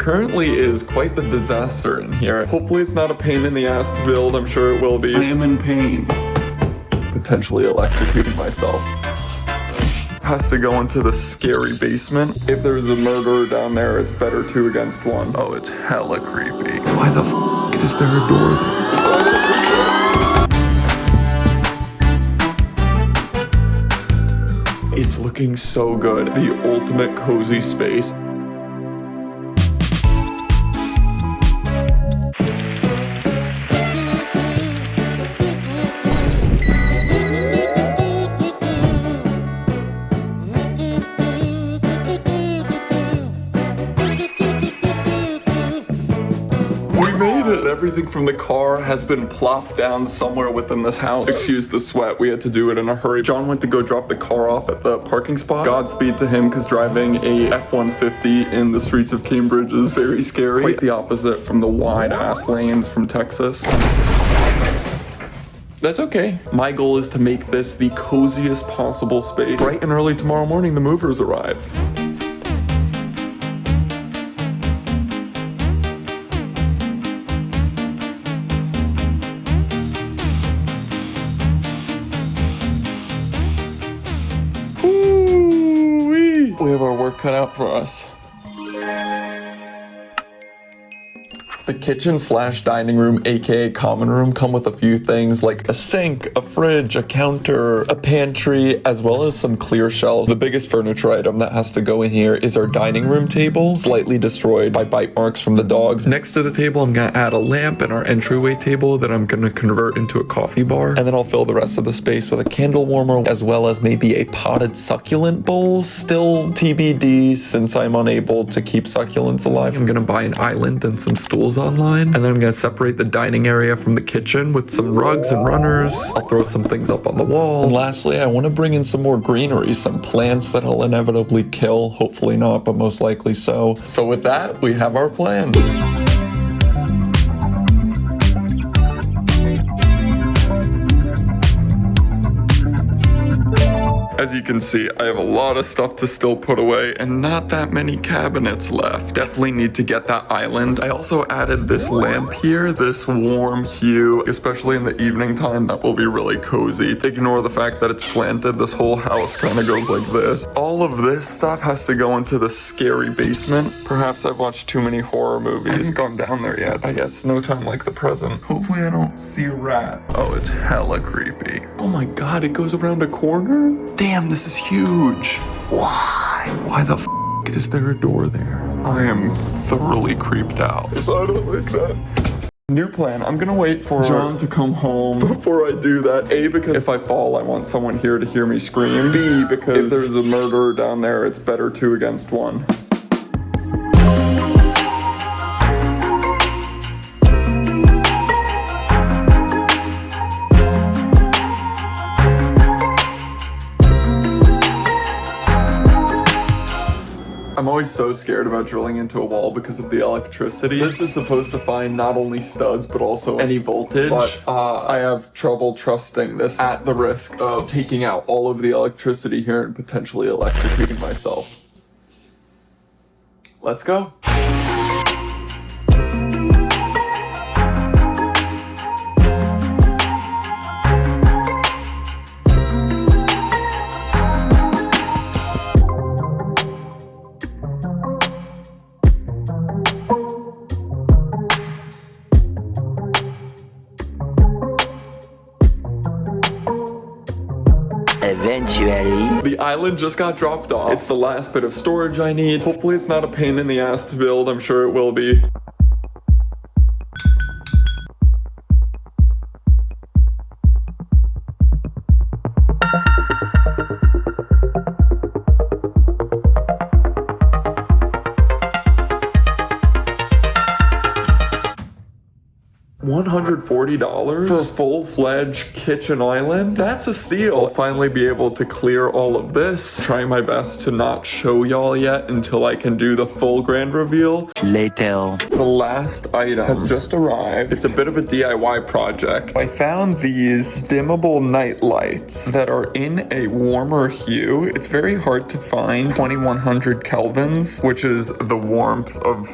Currently is quite the disaster in here. Hopefully it's not a pain in the ass to build. I'm sure it will be. I am in pain. Potentially electrocuting myself. Has to go into the scary basement. If there's a murderer down there, it's better 2 against 1. Oh, it's hella creepy. Why the f is there a door there? It's looking so good. The ultimate cozy space. Everything from the car has been plopped down somewhere within this house. Excuse the sweat, we had to do it in a hurry. John went to go drop the car off at the parking spot. Godspeed to him, because driving a F-150 in the streets of Cambridge is very scary. Quite the opposite from the wide-ass lanes from Texas. That's okay. My goal is to make this the coziest possible space. Bright and early tomorrow morning, the movers arrive. We have our work cut out for us. The kitchen / dining room, aka common room, come with a few things like a sink, a fridge, a counter, a pantry, as well as some clear shelves. The biggest furniture item that has to go in here is our dining room table, slightly destroyed by bite marks from the dogs. Next to the table, I'm gonna add a lamp and our entryway table that I'm gonna convert into a coffee bar. And then I'll fill the rest of the space with a candle warmer, as well as maybe a potted succulent bowl. Still TBD, since I'm unable to keep succulents alive. I'm gonna buy an island and some stools online, and then I'm gonna separate the dining area from the kitchen with some rugs and runners. I'll throw some things up on the wall. And lastly, I want to bring in some more greenery, some plants that I'll inevitably kill. Hopefully not, but most likely so. So with that, we have our plan. As you can see, I have a lot of stuff to still put away and not that many cabinets left. Definitely need to get that island. I also added this lamp here, this warm hue, especially in the evening time, that will be really cozy. Ignore the fact that it's slanted, this whole house kind of goes like this. All of this stuff has to go into the scary basement. Perhaps I've watched too many horror movies. I haven't gone down there yet. I guess no time like the present. Hopefully I don't see a rat. Oh, it's hella creepy. Oh my god, it goes around a corner? Damn, this is huge. Why? Why the f is there a door there? I am thoroughly creeped out. So I don't like that. New plan, I'm gonna wait for John to come home before I do that. A, because if I fall, I want someone here to hear me scream. B, because if there's a murderer down there, it's better 2 against 1. I'm always so scared about drilling into a wall because of the electricity. This is supposed to find not only studs, but also any voltage. But I have trouble trusting this at the risk of taking out all of the electricity here and potentially electrocuting myself. Let's go. Eventually, the island just got dropped off. It's the last bit of storage I need. Hopefully it's not a pain in the ass to build. I'm sure it will be. $140 for a full-fledged kitchen island? That's a steal. I'll finally be able to clear all of this. Trying my best to not show y'all yet until I can do the full grand reveal. later. The last item has just arrived. It's a bit of a DIY project. I found these dimmable night lights that are in a warmer hue. It's very hard to find 2100 kelvins, which is the warmth of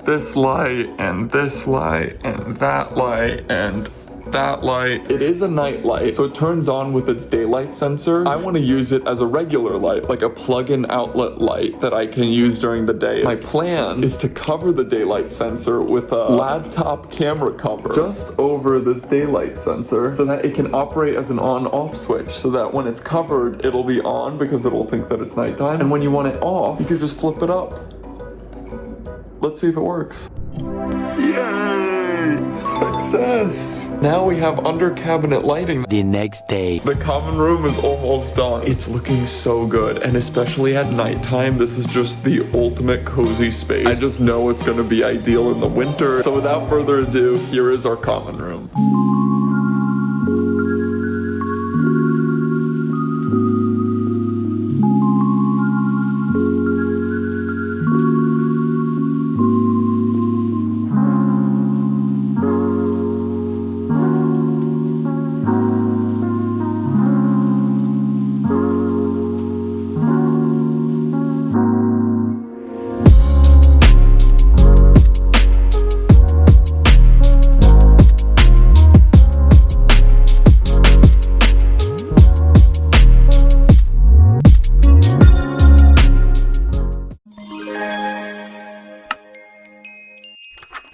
this light and this light and that light and that light. It is a night light, so it turns on with its daylight sensor. I want to use it as a regular light, like a plug-in outlet light that I can use during the day. My plan is to cover the daylight sensor with a laptop camera cover just over this daylight sensor so that it can operate as an on-off switch, so that when it's covered, it'll be on because it'll think that it's nighttime. And when you want it off, you can just flip it up. Let's see if it works. Yay! Success! Now we have under cabinet lighting. The next day. The common room is almost done. It's looking so good, and especially at nighttime, this is just the ultimate cozy space. I just know it's gonna be ideal in the winter. So without further ado, here is our common room.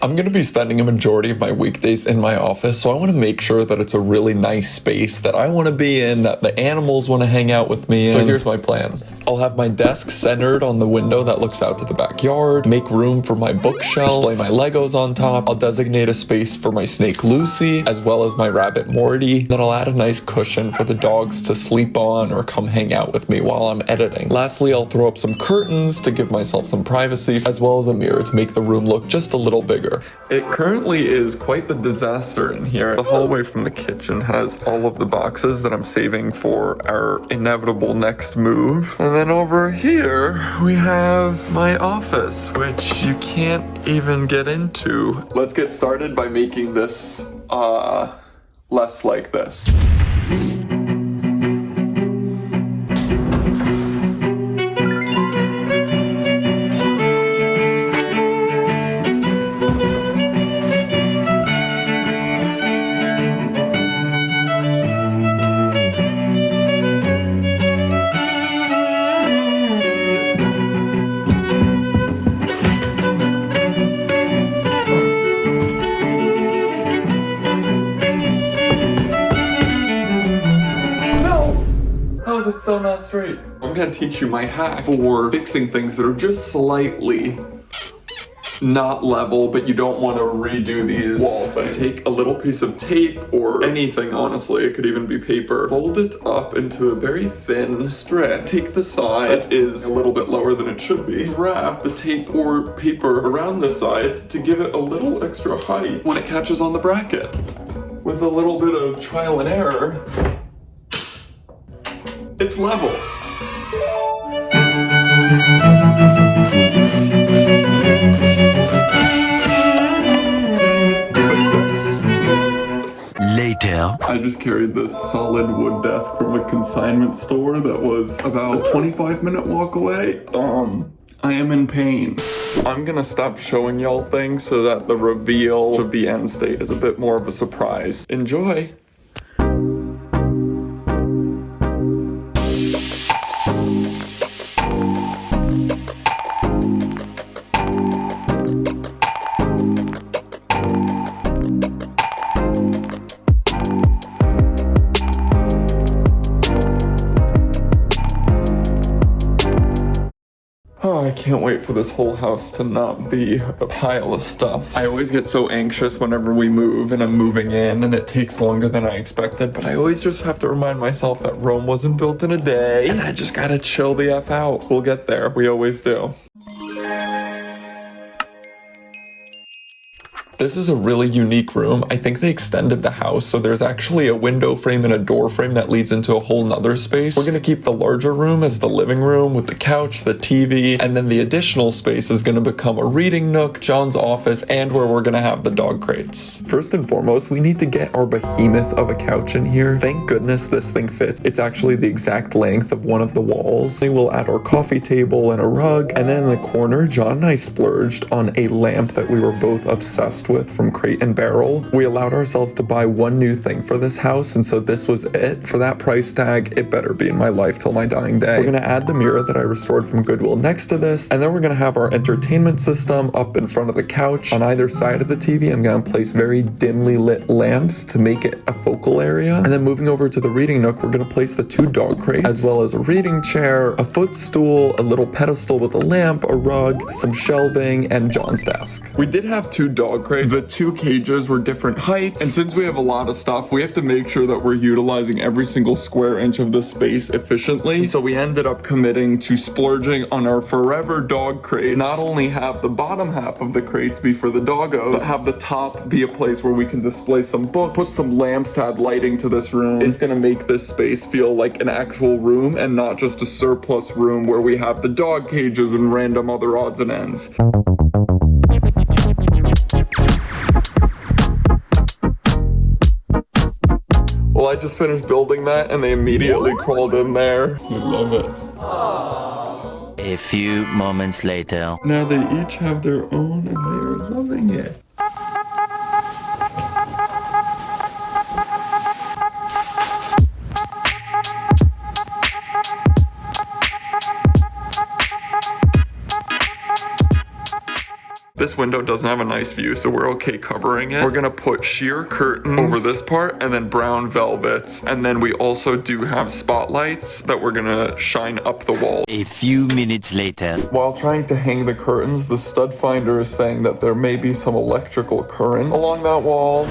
I'm gonna be spending a majority of my weekdays in my office, so I want to make sure that it's a really nice space that I want to be in, that the animals want to hang out with me in. So here's my plan. I'll have my desk centered on the window that looks out to the backyard, make room for my bookshelf, display my Legos on top. I'll designate a space for my snake Lucy, as well as my rabbit Morty. Then I'll add a nice cushion for the dogs to sleep on or come hang out with me while I'm editing. Lastly, I'll throw up some curtains to give myself some privacy, as well as a mirror to make the room look just a little bigger. It currently is quite the disaster in here. The hallway from the kitchen has all of the boxes that I'm saving for our inevitable next move. And then over here, we have my office, which you can't even get into. Let's get started by making this, less like this. It's so not straight. I'm gonna teach you my hack for fixing things that are just slightly not level, but you don't want to redo these wall things. Take a little piece of tape or anything, honestly, it could even be paper, fold it up into a very thin strip. Take the side that is a little bit lower than it should be, wrap the tape or paper around the side to give it a little extra height when it catches on the bracket. With a little bit of trial and error, it's level. Success. Later. I just carried this solid wood desk from a consignment store that was about a 25-minute walk away. I am in pain. I'm gonna stop showing y'all things so that the reveal of the end state is a bit more of a surprise. Enjoy. Oh, I can't wait for this whole house to not be a pile of stuff. I always get so anxious whenever we move and I'm moving in and it takes longer than I expected, but I always just have to remind myself that Rome wasn't built in a day and I just gotta chill the F out. We'll get there. We always do. This is a really unique room. I think they extended the house, so there's actually a window frame and a door frame that leads into a whole nother space. We're gonna keep the larger room as the living room with the couch, the TV, and then the additional space is gonna become a reading nook, John's office, and where we're gonna have the dog crates. First and foremost, we need to get our behemoth of a couch in here. Thank goodness this thing fits. It's actually the exact length of one of the walls. We will add our coffee table and a rug, and then in the corner, John and I splurged on a lamp that we were both obsessed with from Crate and Barrel. We allowed ourselves to buy one new thing for this house, and so this was it. For that price tag, it better be in my life till my dying day. We're gonna add the mirror that I restored from Goodwill next to this, and then we're gonna have our entertainment system up in front of the couch. On either side of the TV, I'm gonna place very dimly lit lamps to make it a focal area. And then moving over to the reading nook, we're gonna place the 2 dog crates, as well as a reading chair, a footstool, a little pedestal with a lamp, a rug, some shelving, and John's desk. We did have 2 dog crates. The 2 cages were different heights, and since we have a lot of stuff, we have to make sure that we're utilizing every single square inch of the space efficiently. So we ended up committing to splurging on our forever dog crates. Not only have the bottom half of the crates be for the doggos, but have the top be a place where we can display some books, put some lamps to add lighting to this room. It's gonna make this space feel like an actual room and not just a surplus room where we have the dog cages and random other odds and ends. Well, I just finished building that and they immediately crawled in there. I love it. A few moments later. Now they each have their own and they are loving it. This window doesn't have a nice view, so we're okay covering it. We're gonna put sheer curtains over this part and then brown velvets. And then we also do have spotlights that we're gonna shine up the wall. A few minutes later. While trying to hang the curtains, the stud finder is saying that there may be some electrical currents along that wall.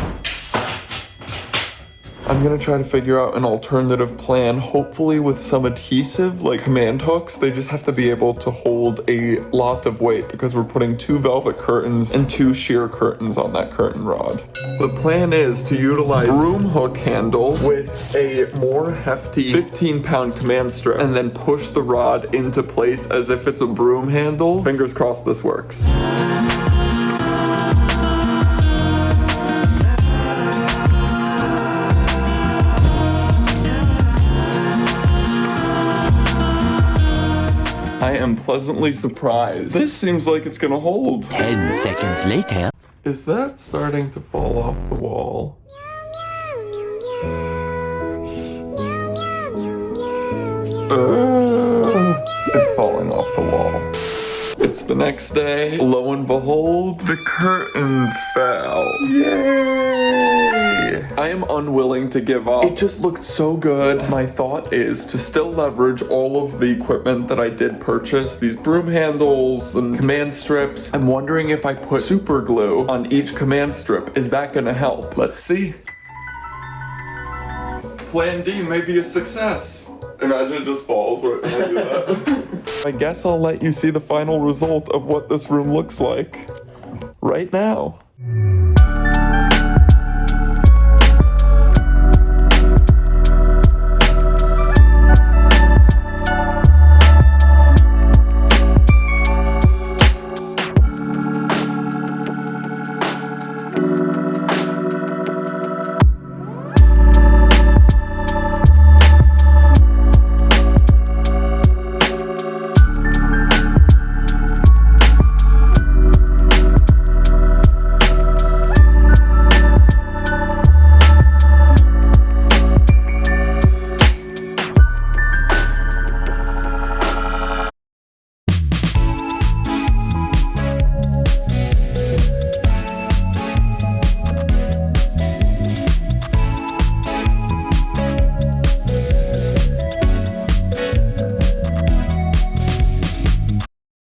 I'm gonna try to figure out an alternative plan, hopefully with some adhesive, like command hooks. They just have to be able to hold a lot of weight because we're putting 2 velvet curtains and 2 sheer curtains on that curtain rod. The plan is to utilize broom hook handles with a more hefty 15-pound command strip and then push the rod into place as if it's a broom handle. Fingers crossed this works. I am pleasantly surprised. This seems like it's gonna hold. 10 seconds later. Is that starting to fall off the wall? It's falling off the wall. It's the next day. Lo and behold, the curtains fell. Yay! I am unwilling to give up. It just looked so good. My thought is to still leverage all of the equipment that I did purchase, these broom handles and command strips. I'm wondering if I put super glue on each command strip, is that gonna help? Let's see. Plan D may be a success. Imagine it just falls right when I do that. I guess I'll let you see the final result of what this room looks like right now.